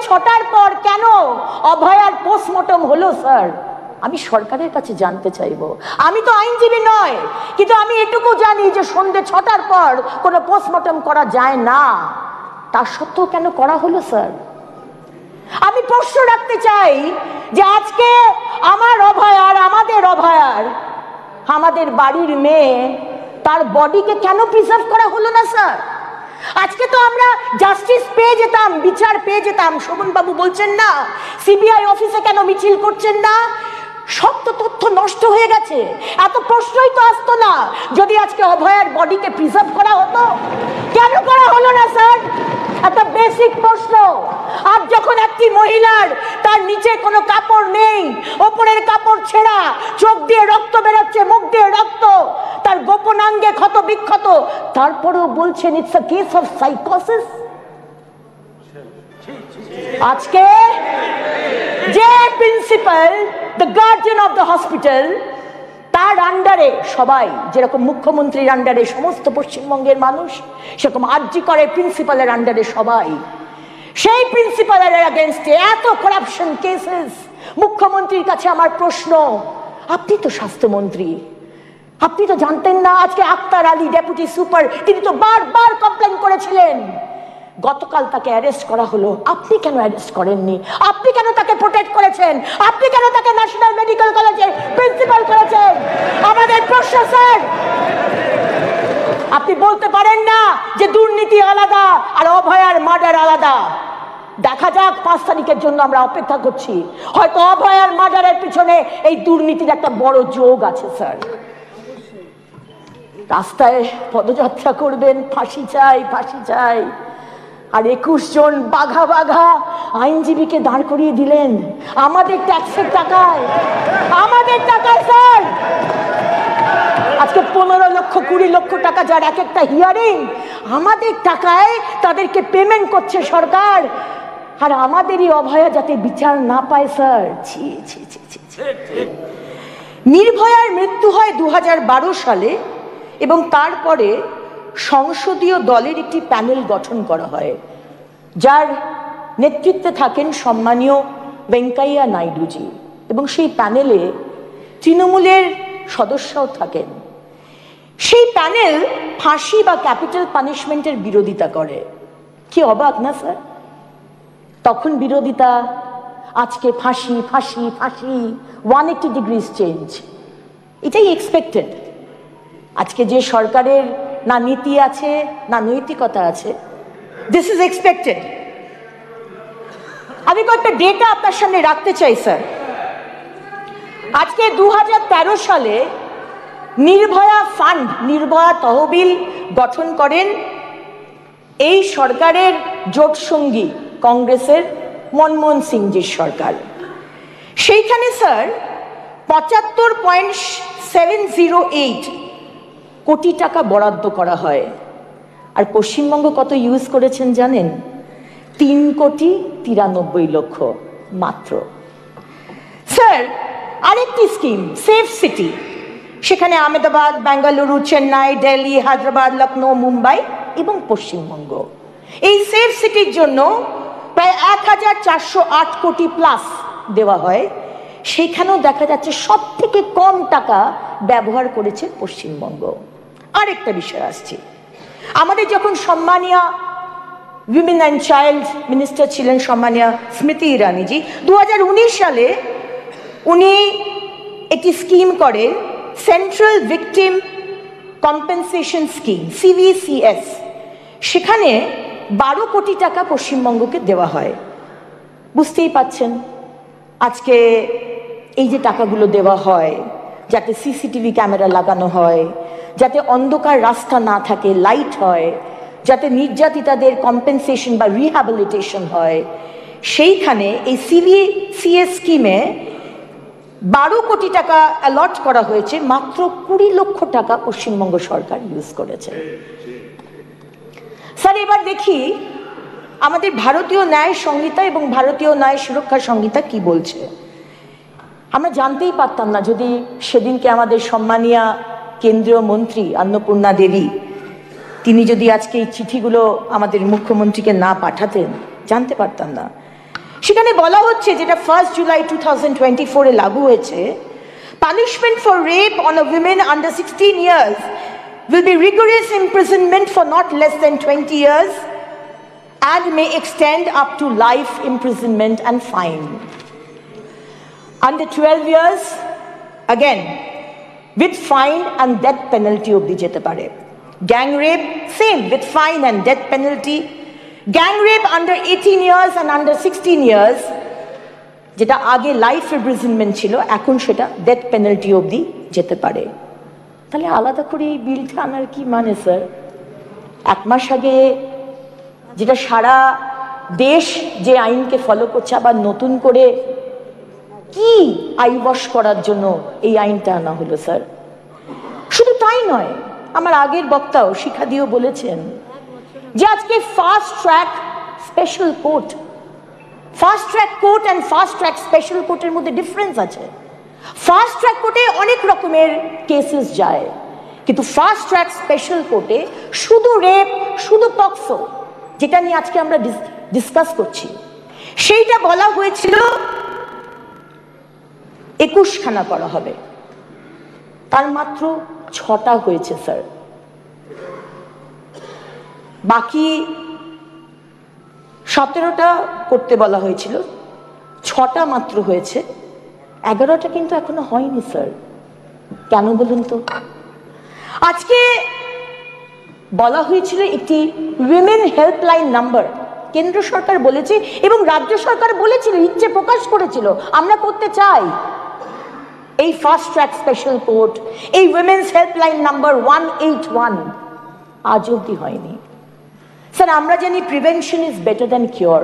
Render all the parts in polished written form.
ছটার পর কেন অভয়ার পোস্টমর্টম হলো স্যার? আমি সরকারের কাছে জানতে চাইবো। আমি তো আইনজীবী নয়, কিন্তু আমি এটুকু জানি যে সন্ধ্যে 6টার পর কোনো পোস্টমর্টম করা যায় না। তা সত্ত্বেও কেন করা হলো স্যার? আমি প্রশ্ন রাখতে চাই যে আজকে আমার অভয়ার, আমাদের অভয়ার, আমাদের বাড়ির মেয়ে, তার বডিকে কেন প্রিজার্ভ করা হলো না স্যার? আজকে তো আমরা জাস্টিস পেয়ে যেতাম, বিচার পেয়ে যেতাম। শোভন বাবু বলছেন না সিবিআই অফিসে কেন মিছিল করছেন না? সব তো তথ্য নষ্ট হয়ে গেছে, এত প্রশ্নই তো আসতো না যদি আজকে অভয়ার বডিকে প্রিজার্ভ করা হতো। কেন করা হলো না স্যার? একটা বেসিক প্রশ্ন। আর যখন একটি মহিলার তার নিচে কোনো কাপড় নেই, ওপরের কাপড় ছেঁড়া, চোখ দিয়ে রক্ত বেরোচ্ছে, মুখ দিয়ে রক্ত, তার গোপনাঙ্গে ক্ষত বিক্ষত, তারপরেও বলছেন ইটস আ কেস অফ সাইকোসিস। আজকে যে principal, the guardian of the hospital, তার আন্ডারে সবাই, যেরকম মুখ্যমন্ত্রীর আন্ডারে সমস্ত পশ্চিমবঙ্গের মানুষ, সেরকম আরজি করে প্রিন্সিপালের আন্ডারে সবাই। সেই প্রিন্সিপালের এগেইনস্টে এত করাপশন কেসেস। মুখ্যমন্ত্রীর কাছে আমার প্রশ্ন, আপনি তো স্বাস্থ্যমন্ত্রী, আপনি তো জানতেন না? আজকে আক্তার আলী ডেপুটি সুপার, তিনি তো বারবার কমপ্লেন করেছিলেন। গতকাল তাকে অ্যারেস্ট করা হলো, আপনি কেন অ্যারেস্ট করেননি? আপনি কেন তাকে প্রোটেক্ট করেছেন? আপনি কেন তাকে ন্যাশনাল মেডিকেল কলেজের প্রিন্সিপাল করেছেন? আমাদের প্রশ্ন স্যার। আপনি বলতে পারেন না যে দুর্নীতি আলাদা আর অভয়ার মার্ডার আলাদা। দেখা যাক, 5 তারিখের জন্য আমরা অপেক্ষা করছি। হয়তো অভয়ার মার্ডারের পিছনে এই দুর্নীতির একটা বড় যোগ আছে স্যার। রাস্তায় পদযাত্রা করবেন, ফাঁসি চাই, ফাঁসি চাই, আর 21 জন বাঘা বাঘা আইনজীবীকে দাঁড় করিয়ে দিলেন আমাদের ট্যাক্সের টাকায়, আমাদের টাকায় স্যার। আজকে 15 লক্ষ 20 লক্ষ টাকা যার এক একটা হিয়ারিং, আমাদের টাকায় তাদেরকে পেমেন্ট করছে সরকার। আর আমাদেরই অভয়া যাতে বিচার না পায় স্যার। ছি ছি ছি ছি। নির্ভয়ার মৃত্যু হয় 2012 সালে এবং তারপরে সংসদীয় দলের একটি প্যানেল গঠন করা হয়, যার নেতৃত্বে থাকেন সম্মানীয় ভেঙ্কাইয়া নাইডুজি, এবং সেই প্যানেলে তৃণমূলের সদস্যও থাকেন। সেই প্যানেল ফাঁসি বা ক্যাপিটাল পানিশমেন্টের বিরোধিতা করে। কি অবাক না স্যার? তখন বিরোধিতা, আজকে ফাঁসি ফাঁসি ফাঁসি, 180 ডিগ্রিজ চেঞ্জ। এটাই এক্সপেক্টেড। আজকে যে সরকারের না নীতি আছে না নৈতিকতা আছে, দিস ইজ এক্সপেক্টেড। আমি কয়েকটা ডেটা আপনার সামনে রাখতে চাই স্যার। আজকে 2013 সালে নির্ভয়া ফান্ড, নির্ভয়া তহবিল গঠন করেন এই সরকারের জোট সঙ্গী কংগ্রেসের মনমোহন সিংজির সরকার। সেইখানে স্যার 75.708 কোটি টাকা বরাদ্দ করা হয়। আর পশ্চিমবঙ্গ কত ইউজ করেছেন জানেন? 3,93,00,000 মাত্র। স্যার আরেকটি স্কিম সেফ সিটি, সেখানে আহমেদাবাদ, বেঙ্গালুরু, চেন্নাই, দিল্লি, হায়দ্রাবাদ, লখনৌ, মুম্বাই এবং পশ্চিমবঙ্গ। এই সেফ সিটির জন্য প্রায় 1,408 কোটি প্লাস দেওয়া হয়। সেখানেও দেখা যাচ্ছে সব থেকে কম টাকা ব্যবহার করেছে পশ্চিমবঙ্গ। আরেকটা বিষয় আসছে, আমাদের যখন সম্মানীয় উইমেন অ্যান্ড চাইল্ড মিনিস্টার ছিলেন সম্মানীয় স্মৃতি ইরানিজি, 2019 সালে উনি একটি স্কিম করেন, central victim compensation scheme, CVCS। সেখানে 12 কোটি টাকা পশ্চিমবঙ্গকে দেওয়া হয়। বুঝতেই পাচ্ছেন আজকে এই যে টাকাগুলো দেওয়া হয়, যাতে সিসিটিভি ক্যামেরা লাগানো হয়, যাতে অন্ধকার রাস্তা না থাকে, লাইট হয়, যাতে নির্যাতিতাদের কম্পেনসেশন বা রিহ্যাবিলিটেশন হয়, সেইখানে এই CVCS স্কিমে 12 কোটি টাকা অ্যালট করা হয়েছে। মাত্র 20 লক্ষ টাকা পশ্চিমবঙ্গ সরকার ইউজ করেছে। স্যার এবার দেখি আমাদের ভারতীয় ন্যায় সংহিতা এবং ভারতীয় ন্যায় সুরক্ষা সংহিতা কি বলছে। আমরা জানতেই পারতাম না যদি সেদিনকে আমাদের সম্মানীয় কেন্দ্রীয় মন্ত্রী অন্নপূর্ণা দেবী, তিনি যদি আজকে এই চিঠিগুলো আমাদের মুখ্যমন্ত্রীকে না পাঠাতেন, জানতে পারতাম না। সেখানে বলা হচ্ছে, যেটা 1 জুলাই 2024 লাগু হয়েছে, punishment for rape on a women under 16 years will be rigorous imprisonment for not less than 20 years and may extend up to life imprisonment and fine. Under 12 years, again, with fine and death penalty obdi jete pare. Gang rape, same, with fine and death penalty. Gang rape under 18 years and under 16 years, যেটা আগে life imprisonment ছিল, এখন সেটা death penalty অবধি যেতে পারে। তাহলে আলাদা করে এই বিলটা আনার কি মানে স্যার? 1 মাস আগে যেটা সারা দেশ যে আইনকে ফলো করছে, আবার নতুন করে কি আইওয়াশ করার জন্য এই আইনটা আনা হলো স্যার? শুধু তাই নয়, আমার আগের বক্তাও শিখা দিয়েও বলেছেন যে আজকে fast track special court, fast track court and fast track special কোর্টের মধ্যে ডিফারেন্স আছে। ফাস্ট ট্র্যাক কোর্টে অনেক রকমের কেসেস যায়, কিন্তু ফাস্ট ট্র্যাক স্পেশাল কোর্টে শুধু রেপ, শুধু পক্সো, যেটা নিয়ে আজকে আমরা ডিসকাস করছি, সেইটা বলা হয়েছিল 21খানা করা হবে, তার মাত্র 6টা হয়েছে স্যার। বাকি 17টা করতে বলা হয়েছিল, 6টা মাত্র হয়েছে, 11টা কিন্তু এখনো হয়নি স্যার। কেন বলুন তো? আজকে বলা হয়েছিল একটি উইমেন হেল্পলাইন নাম্বার কেন্দ্র সরকার বলেছে এবং রাজ্য সরকার বলেছিল, ইচ্ছে প্রকাশ করেছিল, আমরা করতে চাই এই ফাস্ট ট্র্যাক স্পেশাল কোর্ট, এই উইমেন্স হেল্পলাইন নাম্বার 181, আজ অব্দি হয়নি স্যার। আমরা জানি prevention is better than cure.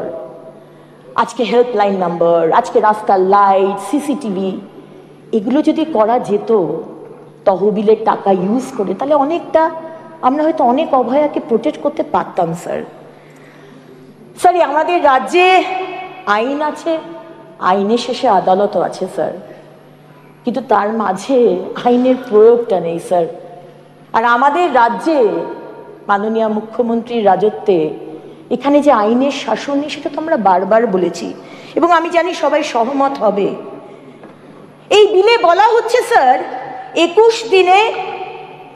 আজকে হেল্পলাইন নাম্বার, আজকে রাস্তার লাইট, সিসিটিভি, এগুলো যদি করা যেত তহবিলের টাকা ইউজ করে, তাহলে অনেকটা আমরা হয়তো অনেক অভয়াকে প্রোটেক্ট করতে পারতাম স্যার। স্যার, আমাদের রাজ্যে আইন আছে, আইনের শেষে আদালতও আছে স্যার, কিন্তু তার মাঝে আইনের প্রয়োগটা নেই স্যার। আর আমাদের রাজ্যে মাননীয় মুখ্যমন্ত্রীর রাজত্বে এখানে যে আইনের শাসন নেই, সেটা তো আমরা বারবার বলেছি এবং আমি জানি সবাই সহমত হবে। এই বিলে বলা হচ্ছে স্যার 21 দিনে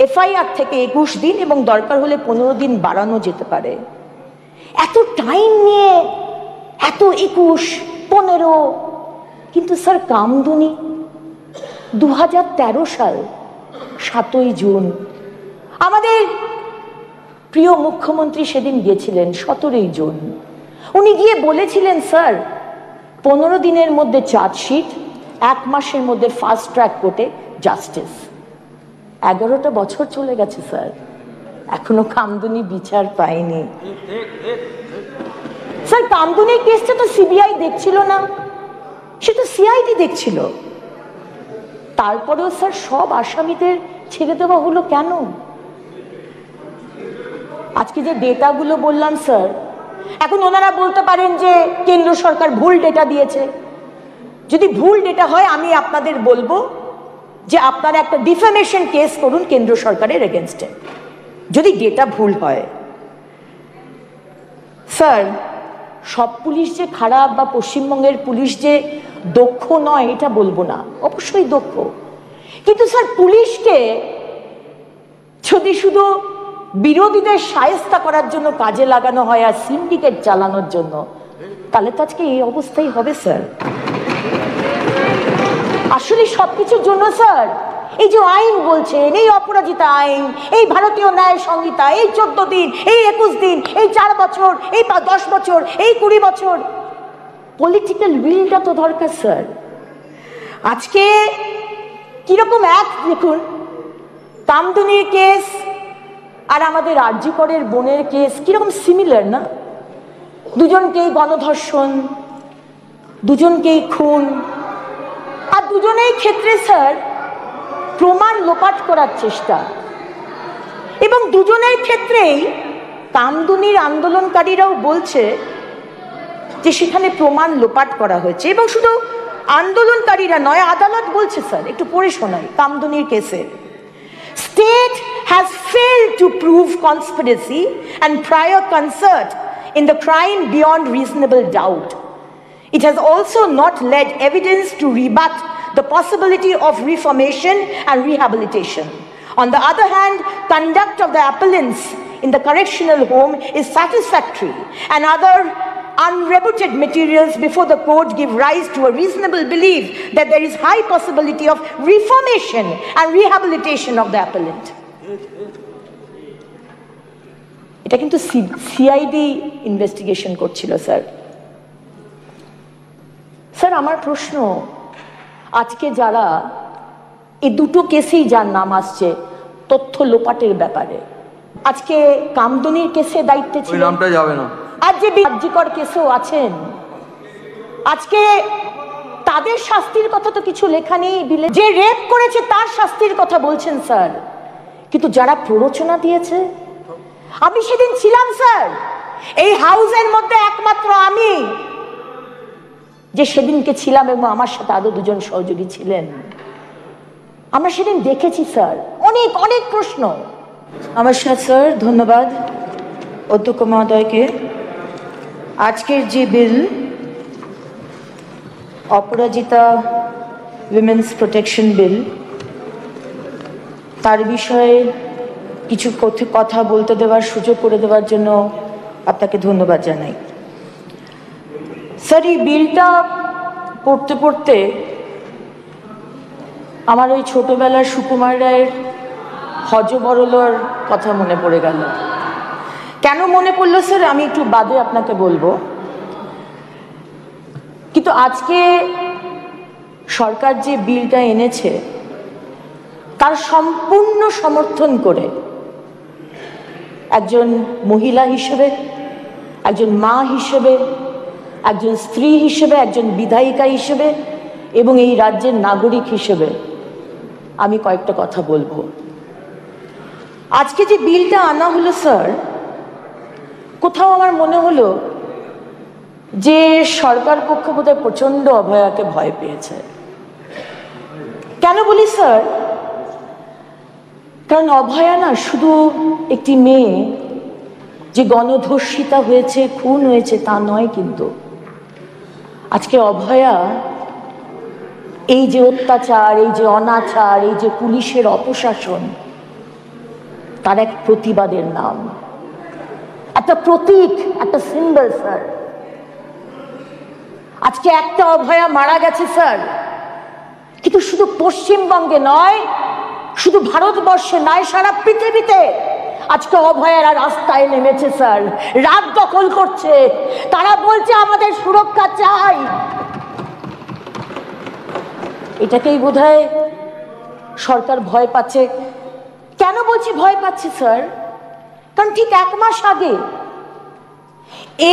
এফআইআর থেকে 21 দিন এবং দরকার হলে 15 দিন বাড়ানো যেতে পারে। এত টাইম নিয়ে এত 21, 15, কিন্তু স্যার কামদুনি 2013 সাল 7ই জুন আমাদের প্রিয় মুখ্যমন্ত্রী সেদিন গিয়েছিলেন, 17ই জুন উনি গিয়ে বলেছিলেন স্যার 15 দিনের মধ্যে চার্জশিট, 1 মাসের মধ্যে ফাস্ট ট্র্যাক কোর্টে জাস্টিস। 11টা বছর চলে গেছে স্যার, এখনো কামদুনি বিচার পায়নি স্যার। কামদুনির কেসটা তো সিবিআই দেখছিল না, সেটা সিআইডি দেখছিল। তারপরেও স্যার সব আসামিদের ছেড়ে দেওয়া হলো কেন? আজকে যে ডেটাগুলো বললাম স্যার, এখন ওনারা বলতে পারেন যে কেন্দ্র সরকার ভুল ডেটা দিয়েছে। যদি ভুল ডেটা হয়, আমি আপনাদের বলবো যে আপনারা একটা ডিফেমেশন কেস করুন কেন্দ্র সরকারের এগেনস্টে, যদি ডেটা ভুল হয়। স্যার, সব পুলিশ যে খারাপ বা পশ্চিমবঙ্গের পুলিশ যে দক্ষ নয় এটা বলবো না, অবশ্যই দক্ষ, কিন্তু স্যার পুলিশকে যদি শুধু বিরোধীদের শায়েস্তা করার জন্য কাজে লাগানো হয় আর সিন্ডিকেট চালানোর জন্য, তাহলে তো আজকে এই অবস্থাই হবে স্যার। আসলে সবকিছুর জন্য স্যার এই যে আইন বলছেন, এই অপরাজিতা আইন, এই ভারতীয় ন্যায় সংহিতা, এই 14 দিন, এই 21 দিন, এই 4 বছর, এই 10 বছর, এই 20 বছর, পলিটিক্যাল উইলটা তো দরকার স্যার। আজকে কিরকম এক দেখুন, কামদুনির কেস আর আমাদের আরজি করের বোনের কেস কিরকম সিমিলার না? দুজনকেই গণধর্ষণ, দুজনকেই খুন, আর দুজনেই ক্ষেত্রে স্যার প্রমাণ লোপাট করার চেষ্টা, এবং দুজনের ক্ষেত্রেই কামদুনির আন্দোলনকারীরাও বলছে যে সেখানে প্রমাণ লোপাট করা হয়েছে। এবং শুধু আন্দোলনকারীরা নয়, আদালত বলছে স্যার, একটু পড়ে শোনাই কামদুনির কেসে, state has failed to prove conspiracy and prior concert in the crime beyond reasonable doubt. It has also not led evidence to rebut the possibility of reformation and rehabilitation. On the other hand, conduct of the appellants in the correctional home is satisfactory, and other unrebutted materials before the court give rise to a reasonable belief that there is high possibility of reformation and rehabilitation of the appellant. এটা কিন্তু CID investigation করছিল sir. Sir আমার প্রশ্ন, আজকে যারা এই দুটো কেসেই যার নাম আসছে তথ্য লোপাটের ব্যাপারে, আজকে কামদুনির কেসে দায়িত্বে ছিল, নামটা যাবে না, আর যে বিরাজ্যকর কেসেও আছেন, আজকে তাদের শাস্তির কথা তো কিছু লেখা নেই। যে রেপ করেছে তার শাস্তির কথা বলছেন স্যার, কিন্তু যারা প্ররোচনা দিয়েছে, আমি সেদিন ছিলাম স্যার এই হাউসের মধ্যে, একমাত্র আমি যে সেদিনকে ছিলাম, এবং আমার সাথে আরো দুজন সহযোগী ছিলেন। আমরা সেদিন দেখেছি স্যার অনেক অনেক প্রশ্ন। নমস্কার স্যার, ধন্যবাদ অধ্যক্ষ মহোদয়কে। আজকের যে বিল, অপরাজিতা উইমেন্স প্রোটেকশন বিল, তার বিষয়ে কিছু কথা বলতে দেওয়ার সুযোগ করে দেওয়ার জন্য আপনাকে ধন্যবাদ জানাই। স্যার, এই বিলটা পড়তে পড়তে আমার ওই ছোটবেলার সুকুমার রায়ের হযবরলর কথা মনে পড়ে গেল। কেন মনে পড়লো স্যার আমি একটু বাদে আপনাকে বলবো, কিন্তু আজকে সরকার যে বিলটা এনেছে তার সম্পূর্ণ সমর্থন করে একজন মহিলা হিসেবে, একজন মা হিসেবে, একজন স্ত্রী হিসেবে, একজন বিধায়িকা হিসেবে এবং এই রাজ্যের নাগরিক হিসেবে আমি কয়েকটা কথা বলবো। আজকে যে বিলটা আনা হলো স্যার, কোথাও আমার মনে হলো যে সরকার পক্ষ বোধহয় প্রচন্ড অভয়াকে ভয় পেয়েছে। কেন বলি স্যার? কারণ অভয়া না শুধু একটি মেয়ে যে গণধর্ষিতা হয়েছে, খুন হয়েছে তা নয়, কিন্তু আজকে অভয়া এই যে অত্যাচার, এই যে অনাচার, এই যে পুলিশের অপশাসন, তার এক প্রতিবাদের নাম, একটা প্রতীক, একটা সিম্বল স্যার। আজকে একটা অভয়া মারা গেছে স্যার, কিন্তু শুধু পশ্চিমবঙ্গে নয়, শুধু ভারতবর্ষে নয়, সারা পৃথিবীতে আজকে অভয়ারা রাস্তায় নেমেছে স্যার, রাত দখল করছে। তারা বলছে আমাদের সুরক্ষা চাই। এটাকেই বোধহয় সরকার ভয় পাচ্ছে। কেন বলছি ভয় পাচ্ছে স্যার? কারণ ঠিক 1 মাস আগে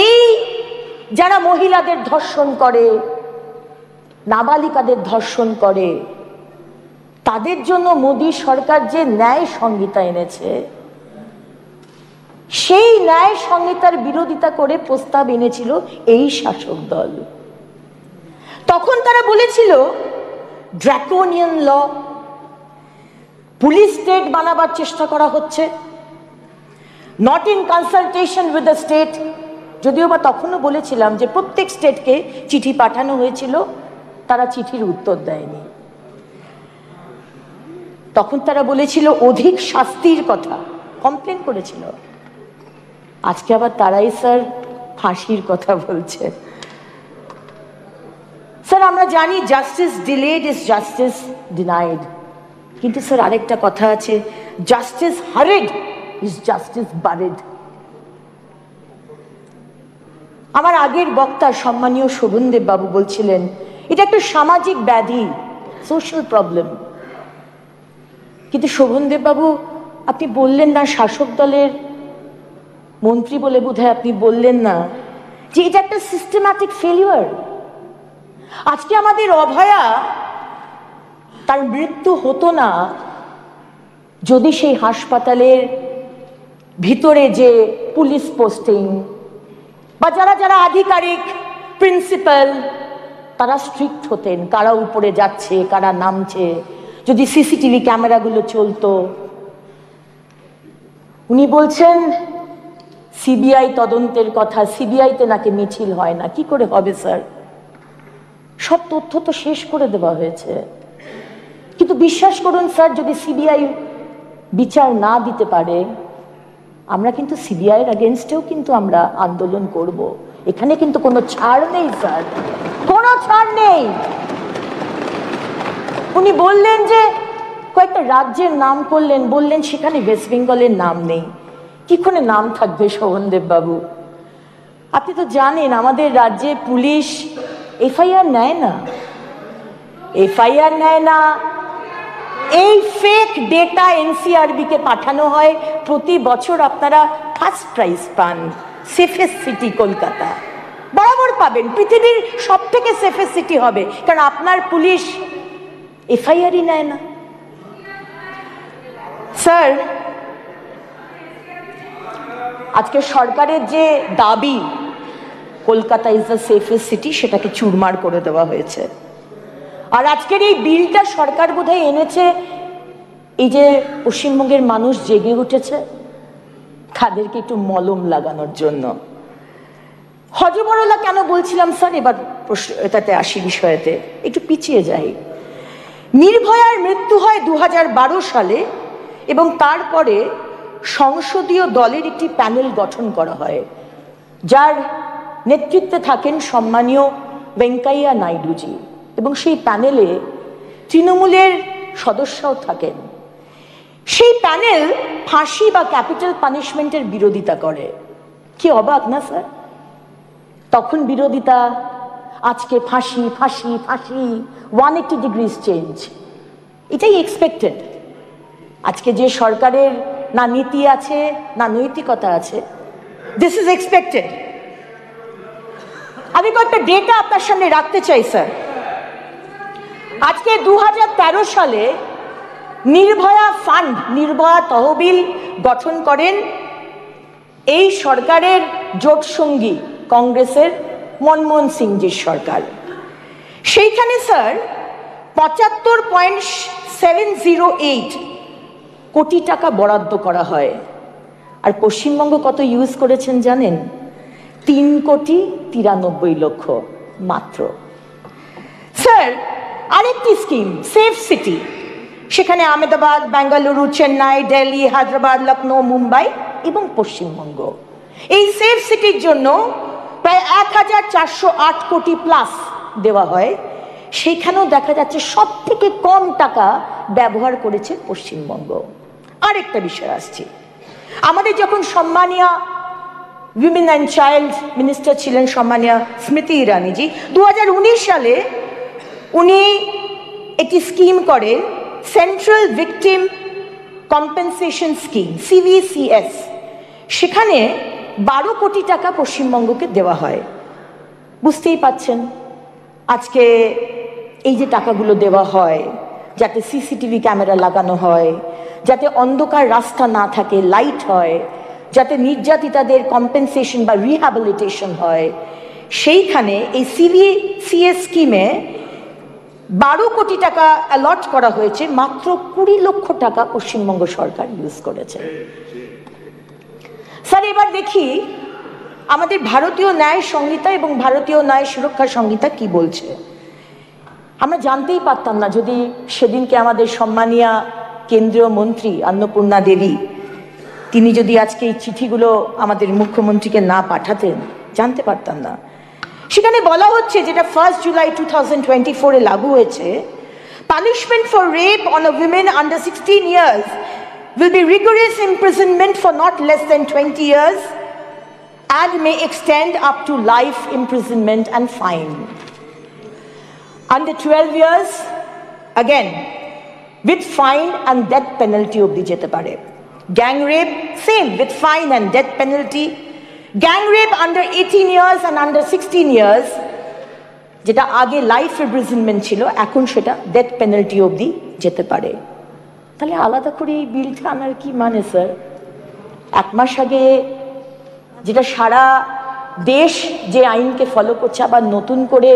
এই যারা মহিলাদের ধর্ষণ করে, নাবালিকাদের ধর্ষণ করে, তাদের জন্য মোদী সরকার যে ন্যায় সংহিতা এনেছে, সেই ন্যায় সংহিতার বিরোধিতা করে প্রস্তাব এনেছিল এই শাসক দল। তখন তারা বলেছিল ড্রাকোনিয়ান ল, পুলিশ স্টেট বানাবার চেষ্টা করা হচ্ছে, not in consultation with the state. যদিও বা তখনও বলেছিলাম যে প্রত্যেক স্টেটকে চিঠি পাঠানো হয়েছিল, তারা চিঠির উত্তর দেয়নি। তখন তারা বলেছিল অধিক শাস্তির কথা, কমপ্লেন করেছিল। আজকে আবার তারাই স্যার ফাঁসির কথা বলছে। স্যার আমরা জানি justice delayed is justice denied, কিন্তু স্যার আরেকটা কথা আছে, জাস্টিস হারিড ইজ জাস্টিস বারিড। আমার আগের বক্তা সম্মানীয় শোভনদেব বাবু বলছিলেন এটা একটা সামাজিক ব্যাধি, সোশ্যাল প্রবলেম, কিন্তু শোভনদেব বাবু আপনি বললেন না, শাসক দলের মন্ত্রী বলে বোধহয় আপনি বললেন না যে এটা একটা সিস্টেম্যাটিক ফেলিওর। আজকে আমাদের অভয়া, তার মৃত্যু হতো না যদি সেই হাসপাতালের ভিতরে যে পুলিশ পোস্টিং বা যারা যারা আধিকারিক, প্রিন্সিপাল, তারা স্ট্রিক্ট হতেন, কারা উপরে যাচ্ছে কারা নামছে, যদি সিসিটিভি ক্যামেরাগুলো চলতো। উনি বলছেন সিবিআই তদন্তের কথা, সিবিআইতে নাকি মিছিল হয় না। কি করে হবে স্যার? সব তথ্য তো শেষ করে দেওয়া হয়েছে। কিন্তু বিশ্বাস করুন স্যার, যদি সিবিআই বিচার না দিতে পারে, আমরা কিন্তু সিবিআই এর এগেনস্টেও কিন্তু আমরা আন্দোলন করব। এখানে কিন্তু কোনো ছাড় নেই স্যার, কোনো ছাড় নেই। উনি বললেন যে কয়েকটা রাজ্যের নাম করলেন, বললেন সেখানে ওয়েস্ট বেঙ্গলের নাম নেই। কি করে নাম থাকবে শোভনদেব বাবু? আপনি তো জানেন আমাদের রাজ্যে পুলিশ এফআইআর নেয় না, এফআইআর নেয় না। এই ফেক ডেটা এনসিআরবি কে পাঠানো হয়। প্রতি বছর আপনারা ফার্স্ট প্রাইজ পান, সেফেস্ট সিটি কলকাতা। বরাবর পাবেন, পৃথিবীর সব থেকে সেফেস্ট সিটি হবে, কারণ আপনার পুলিশ এফআইআরই নেয় না। স্যার, আজকে সরকারের যে দাবি Kolkata is the safest city, সেটাকে চুরমার করে দেওয়া হয়েছে। আর আজকের এই বিলটা সরকার বোধহয় এনেছে এই যে পশ্চিমবঙ্গের মানুষ জেগে উঠেছে তাদেরকে একটু মলম লাগানোর জন্য। হজবরলা কেন বলছিলাম স্যার, এবার এটাতে আসি, বিষয়েতে একটু পিছিয়ে যাই। নির্ভয়ার মৃত্যু হয় 2012 সালে এবং তারপরে সংসদীয় দলের একটি প্যানেল গঠন করা হয়, যার নেতৃত্বে থাকেন সম্মানীয় ভেঙ্কাইয়া নাইডুজি, এবং সেই প্যানেলে তৃণমূলের সদস্যও থাকেন। সেই প্যানেল ফাঁসি বা ক্যাপিটাল পানিশমেন্টের বিরোধিতা করে। কি অবাক না স্যার? তখন বিরোধিতা, আজকে ফাঁসি ফাঁসি ফাঁসি, 180 ডিগ্রিজ চেঞ্জ। এটাই এক্সপেক্টেড। আজকে যে সরকারের না নীতি আছে না নৈতিকতা আছে, দিস ইজ এক্সপেক্টেড। আমি কয়েকটা ডেটা আপনার সামনে রাখতে চাই স্যার। আজকে 2013 সালে নির্ভয়া ফান্ড, নির্ভয়া তহবিল গঠন করেন এই সরকারের জোট সঙ্গী কংগ্রেসের মনমোহন সিংজির সরকার। সেইখানে স্যার 75.708 কোটি টাকা বরাদ্দ করা হয়। আর পশ্চিমবঙ্গ কত ইউজ করেছেন জানেন? 3,93,00,000 মাত্র। স্যার, আরেকটি স্কিম সেফ সিটি, সেখানে আহমেদাবাদ, বেঙ্গালুরু, চেন্নাই, দিল্লি, হায়দ্রাবাদ, লখনৌ, মুম্বাই এবং পশ্চিমবঙ্গ। এই সেফ সিটির জন্য প্রায় 1,408 কোটি প্লাস দেওয়া হয়। সেখানেও দেখা যাচ্ছে সব থেকে কম টাকা ব্যবহার করেছে পশ্চিমবঙ্গ। আরেকটা বিষয় আসছে, আমাদের যখন সম্মানীয় উইমেন অ্যান্ড চাইল্ড মিনিস্টার ছিলেন সম্মানীয় স্মৃতি ইরানিজি, 2019 সালে উনি একটি স্কিম করেন, central victim compensation scheme, CVCS। সেখানে 12 কোটি টাকা পশ্চিমবঙ্গকে দেওয়া হয়। বুঝতেই পাচ্ছেন আজকে এই যে টাকাগুলো দেওয়া হয়, যাতে সিসিটিভি ক্যামেরা লাগানো হয়, যাতে অন্ধকার রাস্তা না থাকে, লাইট হয়, যাতে নির্যাতিতাদের কম্পেনসেশন বা রিহ্যাবিলিটেশন হয়, সেইখানে এই CVCS স্কিমে 12 কোটি টাকা অ্যালট করা হয়েছে। মাত্র 20 লক্ষ টাকা পশ্চিমবঙ্গ সরকার ইউজ করেছে। স্যার, এবার দেখি আমাদের ভারতীয় ন্যায় সংহিতা এবং ভারতীয় ন্যায় সুরক্ষা সংহিতা কি বলছে। আমরা জানতেই পারতাম না যদি সেদিনকে আমাদের সম্মানীয় কেন্দ্রীয় মন্ত্রী অন্নপূর্ণা দেবী তিনি যদি আজকে এই চিঠিগুলো আমাদের মুখ্যমন্ত্রীকে না পাঠাতেন, জানতে পারতাম না। সেখানে বলা হচ্ছে, যেটা 1 জুলাই 2024 লাগু হয়েছে, punishment for rape on a women under 16 years will be rigorous imprisonment for not less than 20 years and may extend up to life imprisonment and fine. Under 12 years, again, with fine and death penalty obdi jete pare. Gang rape, same, with fine and death penalty. Gang rape under 18 years and under 16 years, যেটা আগে life imprisonment ছিল, এখন সেটা death penalty অবধি যেতে পারে। তাহলে আলাদা করে এই বিলটা আনার কি মানে স্যার? 1 মাস আগে যেটা সারা দেশ যে আইনকে ফলো করছে, আবার নতুন করে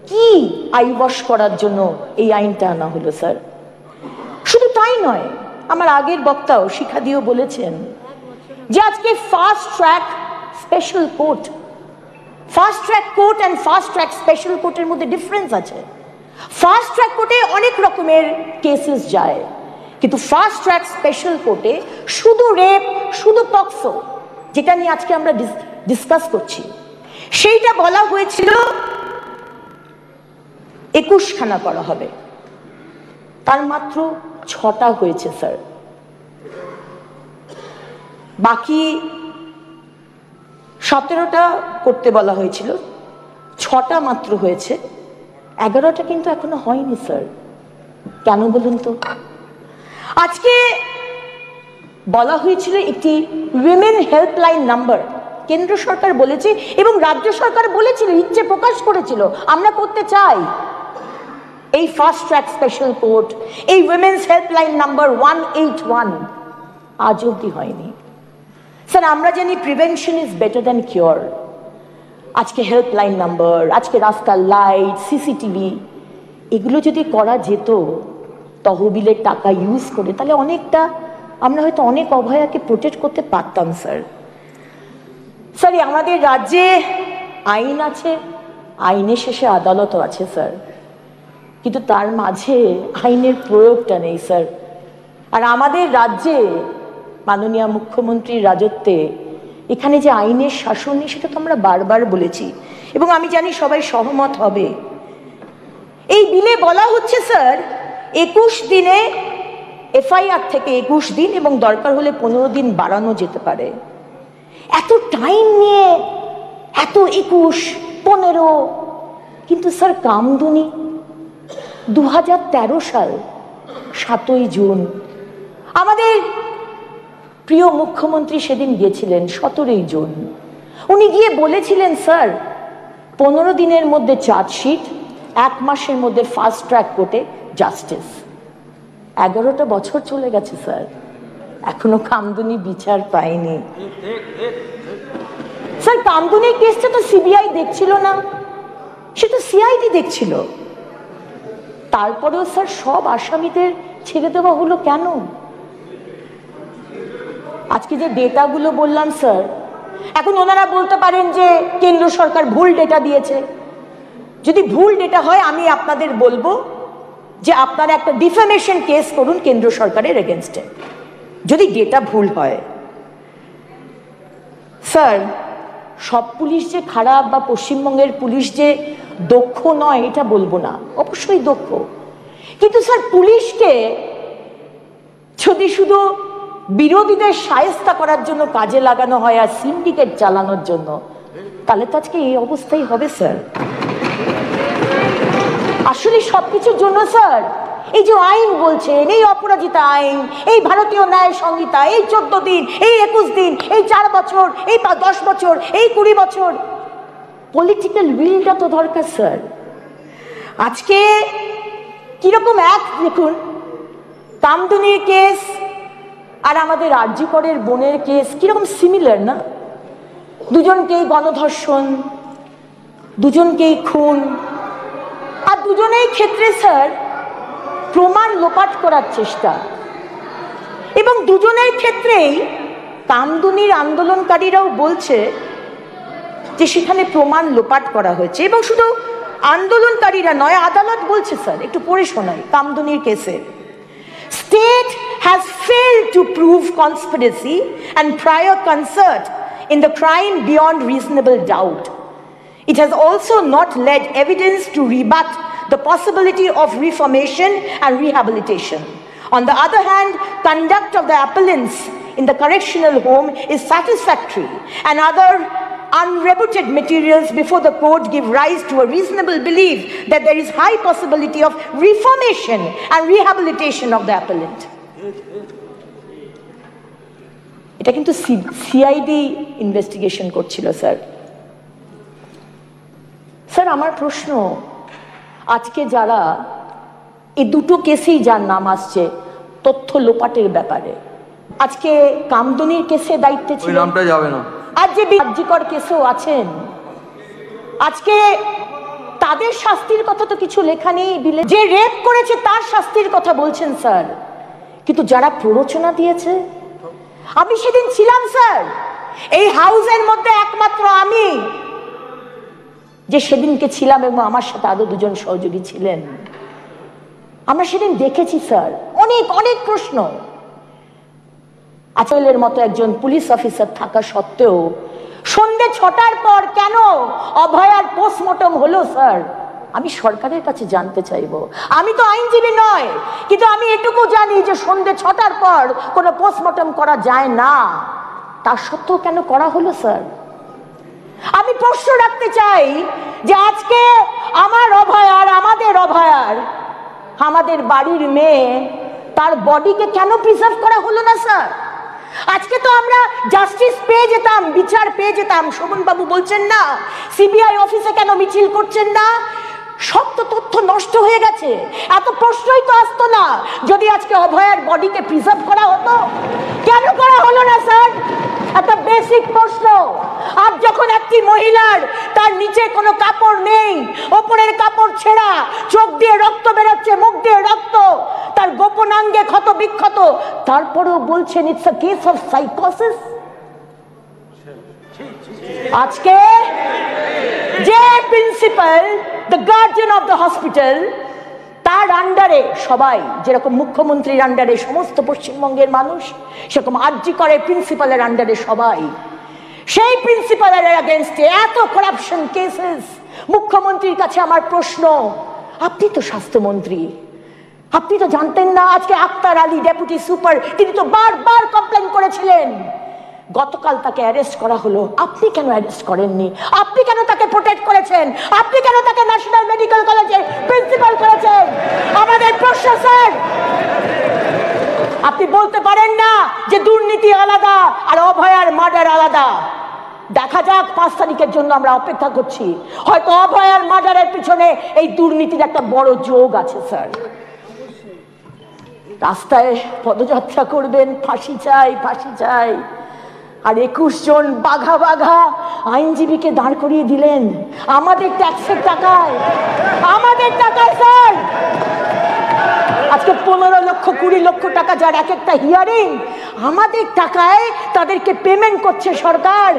কি আইওয়াশ করার জন্য এই আইনটা আনা হলো স্যার? শুধু তাই নয়, আমার আগের বক্তাও শিখা দিয়েও বলেছেন যে আজকে fast track special court fast track court and fast track special কোর্টের মধ্যে ডিফারেন্স আছে। ফাস্ট ট্র্যাক কোর্টে অনেক রকমের কেসেস যায়, কিন্তু ফাস্ট ট্র্যাক স্পেশাল কোর্টে শুধু রেপ, শুধু পক্সো, যেটা নিয়ে আজকে আমরা ডিসকাস করছি, সেইটা বলা হয়েছিল 21খানা করা হবে, তার মাত্র 6টা হয়েছে স্যার। বাকি 17টা করতে বলা হয়েছিল, 6টা মাত্র হয়েছে, 11টা কিন্তু এখনো হয়নি স্যার। কেন বলুন তো? আজকে বলা হয়েছিল একটি উইমেন হেল্পলাইন নাম্বার কেন্দ্র সরকার বলেছে এবং রাজ্য সরকার বলেছিল, ইচ্ছে প্রকাশ করেছিল, আমরা করতে চাই এই ফাস্ট ট্র্যাক স্পেশাল কোর্ট, এই উইমেন্স হেল্পলাইন নাম্বার 181 আজ অব্দি হয়নি স্যার। আমরা জানি prevention is better than cure. আজকে হেল্পলাইন নাম্বার, আজকে রাস্তার লাইট, সিসিটিভি, এগুলো যদি করা যেত তহবিলের টাকা ইউজ করে, তাহলে অনেকটা আমরা হয়তো অনেক অভয়াকে প্রোটেক্ট করতে পারতাম স্যার। স্যার, আমাদের রাজ্যে আইন আছে, আইনের শেষে আদালতও আছে স্যার, কিন্তু তার মাঝে আইনের প্রয়োগটা নেই স্যার। আর আমাদের রাজ্যে মাননীয় মুখ্যমন্ত্রীর রাজত্বে এখানে যে আইনের শাসন নেই, সেটা তো আমরা বারবার বলেছি এবং আমি জানি সবাই সহমত হবে। এই বিলে বলা হচ্ছে স্যার 21 দিনে এফআইআর থেকে 21 দিন এবং দরকার হলে 15 দিন বাড়ানো যেতে পারে। এত টাইম নিয়ে এত 21, 15, কিন্তু স্যার কামদুনি 2013 সাল 7ই জুন আমাদের প্রিয় মুখ্যমন্ত্রী সেদিন গিয়েছিলেন 17ই জুন। উনি গিয়ে বলেছিলেন স্যার 15 দিনের মধ্যে চার্জশিট, 1 মাসের মধ্যে ফাস্ট ট্র্যাক কোর্টে জাস্টিস। 11টা বছর চলে গেছে স্যার, এখনো কামদুনি বিচার পায়নি স্যার। কামদুনির কেসটা তো সিবিআই দেখছিল না, সে তো সিআইডি দেখছিল। তারপরেও স্যার সব আসামিদের ছেড়ে দেওয়া হলো কেন? আজকে যে ডেটাগুলো বললাম স্যার, এখন ওনারা বলতে পারেন যে কেন্দ্র সরকার ভুল ডেটা দিয়েছে। যদি ভুল ডেটা হয়, আমি আপনাদের বলবো যে আপনারা একটা ডিফেমেশন কেস করুন কেন্দ্র সরকারের এগেনস্টে, যদি ডেটা ভুল হয়। স্যার, সব পুলিশ যে খারাপ বা পশ্চিমবঙ্গের পুলিশ যে দক্ষ নয় এটা বলবো না, অবশ্যই দক্ষ, কিন্তু স্যার পুলিশকে যদি শুধু বিরোধীদের শায়েস্তা করার জন্য কাজে লাগানো হয় আর সিন্ডিকেট চালানোর জন্য, তাহলে তো আজকে এই অবস্থাই হবে স্যার। আসলে সবকিছুর জন্য স্যার এই যে আইন বলছেন, এই অপরাজিতা আইন, এই ভারতীয় ন্যায় সংহিতা, এই 14 দিন, এই 21 দিন, এই 4 বছর, এই 10 বছর, এই 20 বছর, পলিটিক্যাল উইলটা তো দরকার স্যার। আজকে কিরকম এক দেখুন, কামদুনির কেস আর আমাদের আরজি করের বোনের কেস কিরকম সিমিলার না? দুজনকেই গণধর্ষণ, দুজনকেই খুন, আর দুজনেই ক্ষেত্রে স্যার প্রমাণ লোপাট করার চেষ্টা, এবং দুজনের ক্ষেত্রেই কামদুনির আন্দোলনকারীরাও বলছে যে সেখানে প্রমাণ লোপাট করা হয়েছে। এবং শুধু আন্দোলনকারীরা নয়, আদালত বলছে স্যার, একটু পড়ে শোনাই কামদুনির কেসে। State has failed to prove conspiracy and prior concert in the crime beyond reasonable doubt. It has also not led evidence to rebut the possibility of reformation and rehabilitation. On the other hand, conduct of the appellants in the correctional home is satisfactory, and other unrebutted materials before the court give rise to a reasonable belief that there is high possibility of reformation and rehabilitation of the appellant. এটা কিন্তু CID investigation করছিল sir. Sir, আমার প্রশ্ন, আজকে যারা এই দুটো কেসেই যার নাম আসছে তথ্য লোপাটের ব্যাপারে, আজকে কামদুনির কেসে দায়িত্বে ছিল, নামটা যাবে না, আর যে আরজিকর কেসেও আছেন, আজকে তাদের শাস্তির কথা তো কিছু লেখা নেই বিলে। যে রেপ করেছে তার শাস্তির কথা বলছেন স্যার, কিন্তু যারা প্ররোচনা দিয়েছে, আমি সেদিন ছিলাম স্যার এই হাউসের মধ্যে, একমাত্র আমি যে সেদিনকে ছিলাম এবং আমার সাথে আরো দুজন সহযোগী ছিলেন, আমরা সেদিন দেখেছি স্যার অনেক অনেক প্রশ্ন। আচলের মতো একজন পুলিশ অফিসার থাকা সত্ত্বেও সন্ধ্যে 6টার পর কেন অভয়ার পোস্টমর্টম হলো স্যার? আমি সরকারের কাছে জানতে চাইবো। আমি তো আইনজীবী নয়, কিন্তু আমি এটুকু জানি যে সন্ধ্যে 6টার পর কোনো পোস্টমর্টম করা যায় না, তার সত্ত্বেও কেন করা হলো স্যার? আমি প্রশ্ন রাখতে চাই যে আজকে আমার অভয়ার, আমাদের অভয়ার, আমাদের বাড়ির মেয়ে, তার বডিকে কেন প্রিজার্ভ করা হলো না স্যার? আজকে তো আমরা জাস্টিস পেয়ে যেতাম, বিচার পেয়ে যেতাম। শোভন বাবু বলছেন না সিবিআই অফিসে কেন মিছিল করছেন না? সব তো তথ্য নষ্ট হয়ে গেছে, এত প্রশ্নই তো আসতো না যদি আজকে অভয়ার বডিকে প্রিজার্ভ করা হতো। কেন করা হলো না স্যার? একটা বেসিক প্রশ্ন। আজ যখন একটি মহিলার তার নিচে কোনো কাপড় নেই, ওপরের কাপড় ছেঁড়া, চোখ দিয়ে রক্ত বেরোচ্ছে, মুখ দিয়ে রক্ত, তার গোপনাঙ্গে ক্ষত বিক্ষত, তারপরেও বলছেন ইটস আ কেস অফ সাইকোসিস। আজকে যে principal, the guardian of the hospital, তার আন্ডারে সবাই, যেরকম মুখ্যমন্ত্রীর আন্ডারে সমস্ত পশ্চিমবঙ্গের মানুষ, সেরকম আরজি করে প্রিন্সিপালের আন্ডারে সবাই। সেই প্রিন্সিপালের এগেইনস্টে এত করাপশন কেসেস। মুখ্যমন্ত্রীর কাছে আমার প্রশ্ন, আপনি তো স্বাস্থ্যমন্ত্রী, আপনি তো জানতেন না? আজকে আক্তার আলী ডেপুটি সুপার, তিনি তো বারবার কমপ্লেন করেছিলেন। গতকাল তাকে অ্যারেস্ট করা হলো, আপনি কেন অ্যারেস্ট করেননি? আপনি কেন তাকে প্রোটেক্ট করেছেন? আপনি কেন তাকে ন্যাশনাল মেডিকেল কলেজের প্রিন্সিপাল করেছেন? আমাদের প্রশ্ন স্যার। আপনি বলতে পারেন না যে দুর্নীতি আলাদা আর অভয়ার মার্ডার আলাদা। দেখা যাক, 5 তারিখের জন্য আমরা অপেক্ষা করছি। হয়তো অভয়ার মার্ডারের পিছনে এই দুর্নীতির একটা বড় যোগ আছে স্যার। রাস্তায় পদযাত্রা করবেন, ফাঁসি চাই, ফাঁসি চাই, আর 21 জন বাঘা বাঘা আইনজীবীকে দাঁড় করিয়ে দিলেন আমাদের ট্যাক্সের টাকায়, আমাদের টাকায় স্যার। আজকে 15 লক্ষ 20 লক্ষ টাকা যার এক একটা হিয়ারিং, আমাদের টাকায় তাদেরকে পেমেন্ট করছে সরকার,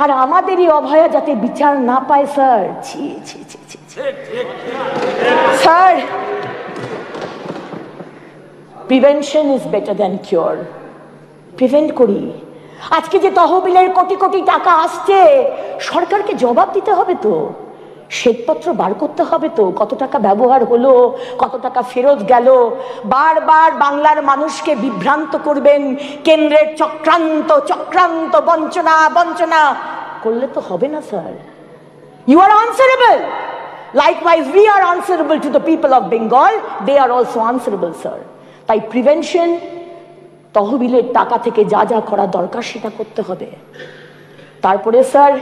আর আমাদেরই অভয়া যাতে বিচার না পায় স্যার। ছি ছি ছি ছি sir, prevention is better than cure. Prevent করি। আজকে যে তহবিলের কোটি কোটি টাকা আসছে, সরকারকে জবাব দিতে হবে তো, শ্বেতপত্র বার করতে হবে তো, কত টাকা ব্যবহার হলো, কত টাকা ফেরত গেল। বারবার বাংলার মানুষকে বিভ্রান্ত করবেন, কেন্দ্রের চক্রান্ত চক্রান্ত, বঞ্চনা বঞ্চনা করলে তো হবে না sir. You are answerable, likewise we are answerable to the people of Bengal, they are also answerable sir. তাই প্রিভেনশন, তহবিলের টাকা থেকে যা যা করা দরকার সেটা করতে হবে। তারপরে স্যার,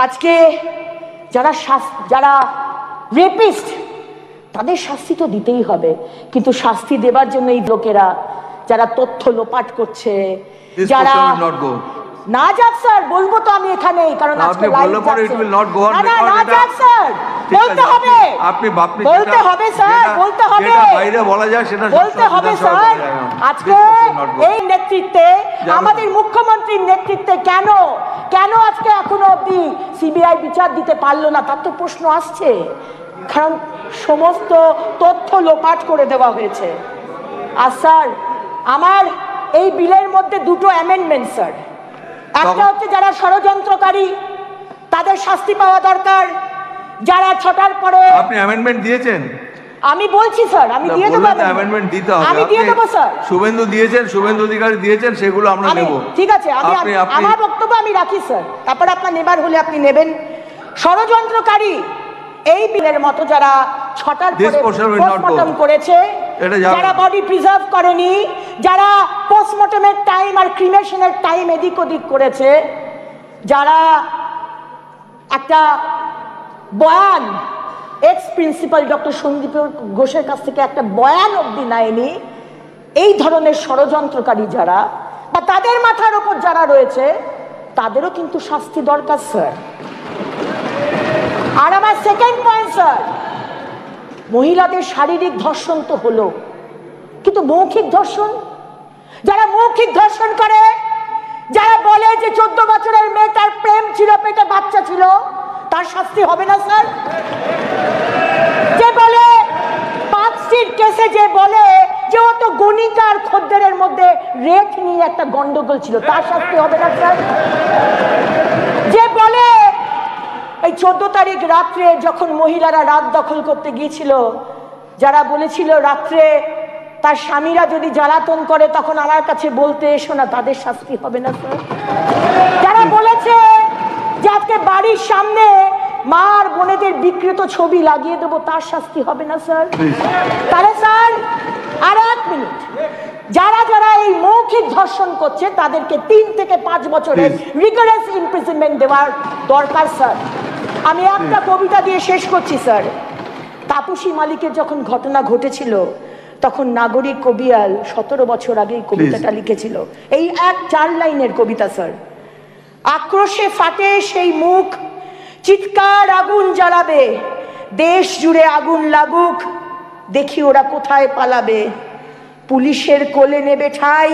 আজকে যারা রেপিস্ট, তাদের শাস্তি তো দিতেই হবে, কিন্তু শাস্তি দেবার জন্য এই লোকেরা যারা তথ্য লোপাট করছে, যারা না যাক স্যার, বলবো তো আমি এখানে, কারণ আজকে লাইভ যাচ্ছে। না না যাক স্যার, বলতে হবে, বলতে হবে স্যার, বলতে হবে, বাইরে বলা যায় সেটা বলতে হবে স্যার। আজকে এই নেতৃত্বে, আমাদের মুখ্যমন্ত্রীর নেতৃত্বে কেন কেন আজকে এখনো অবধি সিবিআই বিচার দিতে পারলো না, তার তো প্রশ্ন আসছে। কারণ সমস্ত তথ্য লোপাট করে দেওয়া হয়েছে। আর স্যার, আমার এই বিলের মধ্যে দুটো অ্যামেন্ডমেন্ট স্যার। একটা হচ্ছে যারা ষড়যন্ত্রকারী, তাদের শাস্তি পাওয়া দরকার। যারা 6টার পরে, আপনি অ্যামেন্ডমেন্ট দিয়েছেন? আমি বলছি স্যার, আমি দিয়ে দেবো, অ্যামেন্ডমেন্ট দিতে হবে, আমি দিয়ে দেবো স্যার। শুভেন্দু দিয়েছেন, শুভেন্দু অধিকারী দিয়েছেন, সেগুলো আমরা নেব। ঠিক আছে, আমি আমার বক্তব্য আমি রাখি স্যার, তারপর আপনার নেবার হলে আপনি নেবেন। ষড়যন্ত্রকারী এই বিলের মতো যারা 6টার পরে পোস্টমর্টম করেছে, যারা বডি প্রিজার্ভ করেনি, যারা পোস্টমর্টমের টাইম আর ক্রিমেশনের টাইম এদিক ওদিক করেছে, যারা একটা বয়ান এক্স প্রিন্সিপাল ডক্টর সন্দীপ ঘোষের কাছ থেকে একটা বয়ান অবধি নেয়নি, এই ধরনের ষড়যন্ত্রকারী যারা বা তাদের মাথার উপর যারা রয়েছে, তাদেরও কিন্তু শাস্তি দরকার স্যার। আর আমার সেকেন্ড পয়েন্ট স্যার, মহিলাদের শারীরিক ধর্ষণ তো হলো, কিন্তু মৌখিক ধর্ষণ, যারা মৌখিক ধর্ষণ করে, যারা বলে যে 14 বছরের মেয়েটার প্রেম ছিল, পেটে বাচ্চা ছিল, তার শাস্তি হবে না স্যার? যে বলে পাঁচটির কেসে যে বলে যে ও তো গণিকা আর খদ্দেরের মধ্যে রেট নিয়ে একটা গন্ডগোল ছিল, তার শাস্তি হবে না স্যার? যে বলে এই 14 তারিখ রাত্রে যখন মহিলারা রাত দখল করতে গিয়েছিল, যারা বলেছিল রাত্রে তার স্বামীরা যদি জ্বালাতন করে তখন আমার কাছে বলতে এসো না, তাদের শাস্তি হবে না স্যার? যারা বলেছে যে আজকে বাড়ির সামনে মা আর বোনেদের বিকৃত ছবি লাগিয়ে দেবো, তার শাস্তি হবে না স্যার? তাহলে স্যার আর 1 মিনিট, যারা যারা এই মৌখিক ধর্ষণ করছে তাদেরকে 3 থেকে 5 বছরের রিগারাস ইমপ্রিজনমেন্ট দেওয়ার দরকার স্যার। আমি একটা কবিতা দিয়ে শেষ করছি স্যার। তাপসী মালিকের যখন ঘটনা ঘটেছিল তখন নাগরিক কবিয়াল 17 বছর আগে এই কবিতাটা লিখেছিল। এই 1-4 লাইনের কবিতা স্যার। আক্রোশে ফাটে সেই মুখ, চিৎকার আগুন জ্বালাবে, দেশ জুড়ে আগুন লাগুক, দেখি ওরা কোথায় পালাবে, পুলিশের কোলে নেবে ঠাই।